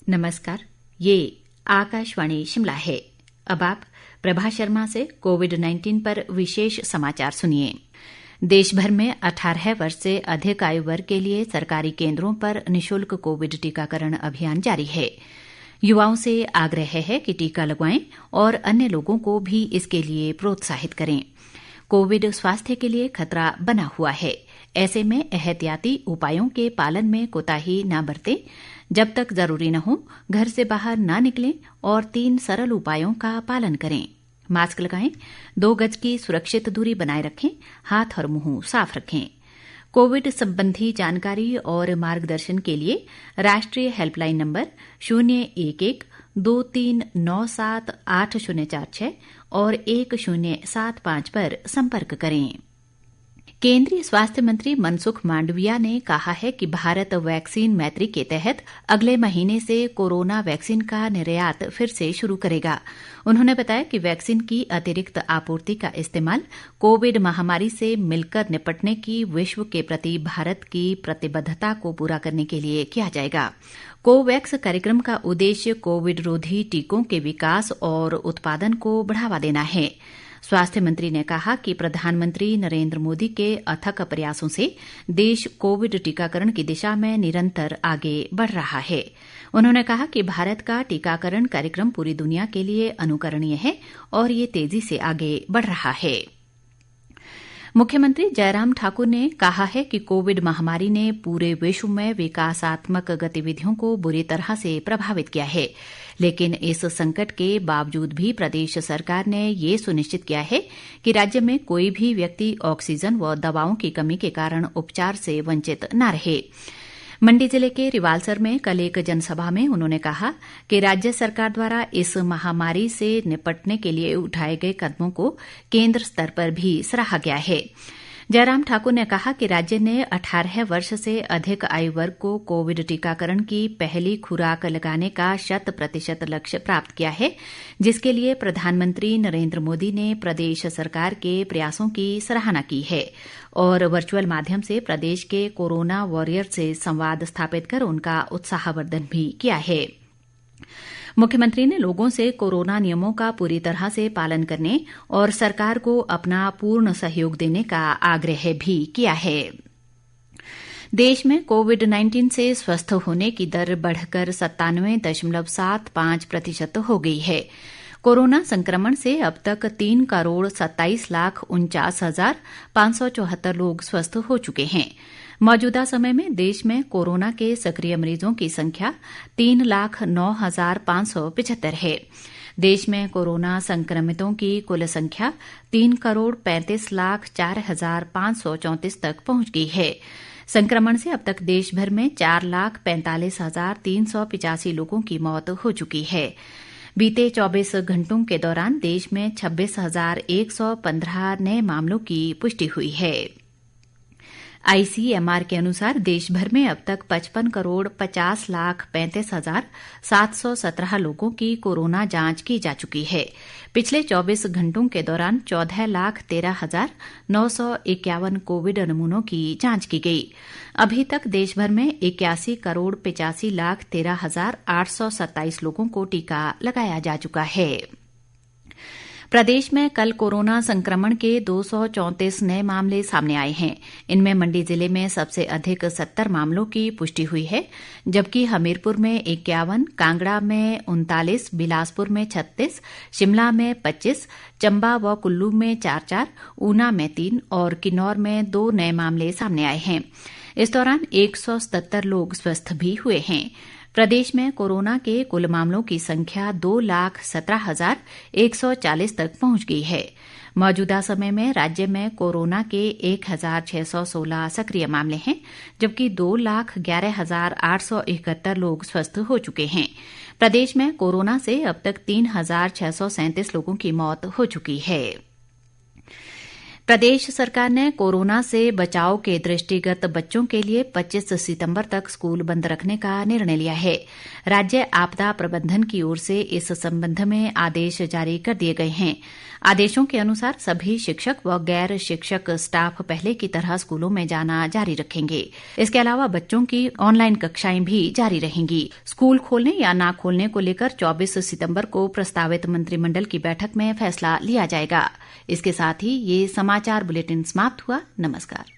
नमस्कार, ये आकाशवाणी शिमला है। अब आप प्रभा शर्मा से कोविड-19 पर विशेष समाचार सुनिए। देश भर में 18 वर्ष से अधिक आयु वर्ग के लिए सरकारी केंद्रों पर निशुल्क कोविड टीकाकरण अभियान जारी है। युवाओं से आग्रह है कि टीका लगवाएं और अन्य लोगों को भी इसके लिए प्रोत्साहित करें। कोविड स्वास्थ्य के लिए खतरा बना हुआ है, ऐसे में एहतियाती उपायों के पालन में कोताही न बरतें। जब तक जरूरी न हो, घर से बाहर न निकलें और 3 सरल उपायों का पालन करें। मास्क लगाएं, 2 गज की सुरक्षित दूरी बनाए रखें, हाथ और मुंह साफ रखें। कोविड संबंधी जानकारी और मार्गदर्शन के लिए राष्ट्रीय हेल्पलाइन नंबर 011-2397-8046 और 1075 पर संपर्क करें। केंद्रीय स्वास्थ्य मंत्री मनसुख मांडविया ने कहा है कि भारत वैक्सीन मैत्री के तहत अगले महीने से कोरोना वैक्सीन का निर्यात फिर से शुरू करेगा। उन्होंने बताया कि वैक्सीन की अतिरिक्त आपूर्ति का इस्तेमाल कोविड महामारी से मिलकर निपटने की विश्व के प्रति भारत की प्रतिबद्धता को पूरा करने के लिए किया जाएगा। कोवैक्स कार्यक्रम का उद्देश्य कोविड रोधी टीकों के विकास और उत्पादन को बढ़ावा देना है। स्वास्थ्य मंत्री ने कहा कि प्रधानमंत्री नरेंद्र मोदी के अथक प्रयासों से देश कोविड टीकाकरण की दिशा में निरंतर आगे बढ़ रहा है। उन्होंने कहा कि भारत का टीकाकरण कार्यक्रम पूरी दुनिया के लिए अनुकरणीय है और ये तेजी से आगे बढ़ रहा है। मुख्यमंत्री जयराम ठाकुर ने कहा है कि कोविड महामारी ने पूरे विश्व में विकासात्मक गतिविधियों को बुरी तरह से प्रभावित किया है, लेकिन इस संकट के बावजूद भी प्रदेश सरकार ने ये सुनिश्चित किया है कि राज्य में कोई भी व्यक्ति ऑक्सीजन व दवाओं की कमी के कारण उपचार से वंचित न रहे। मंडी जिले के रिवालसर में कल एक जनसभा में उन्होंने कहा कि राज्य सरकार द्वारा इस महामारी से निपटने के लिए उठाए गए कदमों को केंद्र स्तर पर भी सराहा गया है। जयराम ठाकुर ने कहा कि राज्य ने 18 वर्ष से अधिक आयु वर्ग को कोविड टीकाकरण की पहली खुराक लगाने का 100% लक्ष्य प्राप्त किया है, जिसके लिए प्रधानमंत्री नरेंद्र मोदी ने प्रदेश सरकार के प्रयासों की सराहना की है और वर्चुअल माध्यम से प्रदेश के कोरोना वॉरियर से संवाद स्थापित कर उनका उत्साहवर्धन भी किया है। मुख्यमंत्री ने लोगों से कोरोना नियमों का पूरी तरह से पालन करने और सरकार को अपना पूर्ण सहयोग देने का आग्रह भी किया है। देश में कोविड-19 से स्वस्थ होने की दर बढ़कर 97.75% हो गई है। कोरोना संक्रमण से अब तक 3,27,49,574 लोग स्वस्थ हो चुके हैं। मौजूदा समय में देश में कोरोना के सक्रिय मरीजों की संख्या 3,09,575 है। देश में कोरोना संक्रमितों की कुल संख्या 3,35,04,534 तक पहुंच गई है। संक्रमण से अब तक देश भर में 4,45,385 लोगों की मौत हो चुकी है। बीते 24 घंटों के दौरान देश में 26,115 नए मामलों की पुष्टि हुई है। आईसीएमआर के अनुसार देश भर में अब तक 55,50,35,717 लोगों की कोरोना जांच की जा चुकी है। पिछले 24 घंटों के दौरान 14,13,951 कोविड नमूनों की जांच की गई। अभी तक देश भर में 81,85,13,827 लोगों को टीका लगाया जा चुका है। प्रदेश में कल कोरोना संक्रमण के 234 नए मामले सामने आए हैं। इनमें मंडी जिले में सबसे अधिक 70 मामलों की पुष्टि हुई है, जबकि हमीरपुर में 51, कांगड़ा में 39, बिलासपुर में 36, शिमला में 25, चंबा व कुल्लू में 4-4, ऊना में 3 और किन्नौर में 2 नए मामले सामने आए हैं। इस दौरान 177 लोग स्वस्थ भी हुए हैं। प्रदेश में कोरोना के कुल मामलों की संख्या 2,17,140 तक पहुंच गई है। मौजूदा समय में राज्य में कोरोना के 1,616 सक्रिय मामले हैं, जबकि 2,11,871 लोग स्वस्थ हो चुके हैं। प्रदेश में कोरोना से अब तक 3,637 लोगों की मौत हो चुकी है। प्रदेश सरकार ने कोरोना से बचाव के दृष्टिगत बच्चों के लिए 25 सितंबर तक स्कूल बंद रखने का निर्णय लिया है। राज्य आपदा प्रबंधन की ओर से इस संबंध में आदेश जारी कर दिए गए हैं। आदेशों के अनुसार सभी शिक्षक व गैर शिक्षक स्टाफ पहले की तरह स्कूलों में जाना जारी रखेंगे। इसके अलावा बच्चों की ऑनलाइन कक्षाएं भी जारी रहेंगी। स्कूल खोलने या न खोलने को लेकर 24 सितंबर को प्रस्तावित मंत्रिमंडल की बैठक में फैसला लिया जाएगा। इसके साथ ही ये समाचार बुलेटिन समाप्त हुआ। नमस्कार।